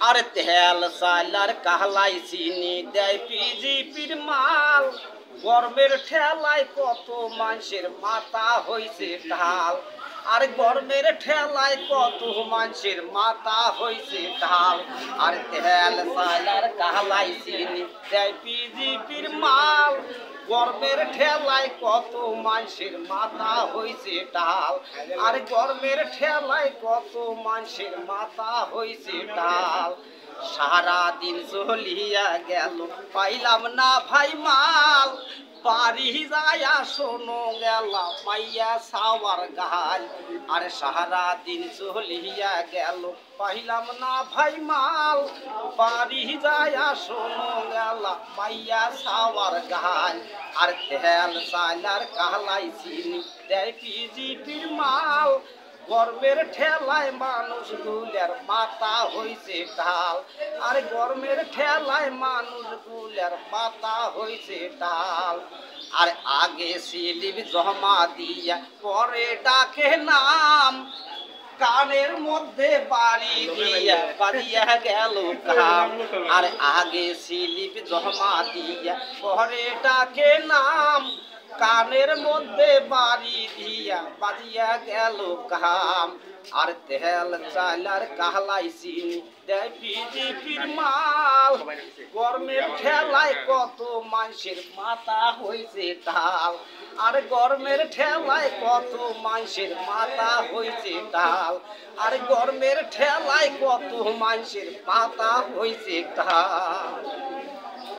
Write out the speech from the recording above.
আরে তেল সাইলার কাহলাই চিনি দেয় পিজিপির মাল গরমের ঠেলায় কত মানুষের মাথা হইছে ঢাল আর গরমের ঠেলায় কত মানুষের মাথা হইছে ঢাল আর তেল সাইলার কাহলাই চিনি দেয় পিজিপির মাল গরমের ঠেলায় কত মানুষের মাথা হইছে ঢাল আর গরমের ঠেলায় কত মানুষের মাথা হইছে ঢাল সারা দিন চলিয়া গেল পাইলাম না ভাই মাল বাড়ি যায়া শোনো গেলা পাইয়া সাওয়ার গাল আর সারা দিন চলিয়া গেল পাইলাম না ভাই মাল বাড়ি যায়া শোনো গেলা পাইয়া সাওয়ার গাল আর তেল সাইলার কাহলাই চিনি দেয় পিজিপির মাল গরমের ঠেলায় মানুষ গুলের মাথা হইছে ঢাল আর গরমের ঠেলায় মানুষ গুলের মাথা হইছে ঢাল আর আগে স্লিপ জমা দিয়া পরে ডাকে নাম কানের মধ্যে বাড়ি দিয়া বাড়িয়া গেল কাম আর আগে স্লিপ জমা দিয়া পরে ডাকে নাম কানের মধ্যে বাড়ি দিয়া বাজিয়া গেল কাম আর তেল চাইলার কাহলাই চিনি দেয় পিজিপির মাল গরমের ঠেলায় কত মানুষের মাথা হইছে ঢাল আর গরমের ঠেলায় কত মানুষের মাথা হইছে ঢাল আর গরমের ঠেলায় কত মানুষের মাথা হইছে ঢাল।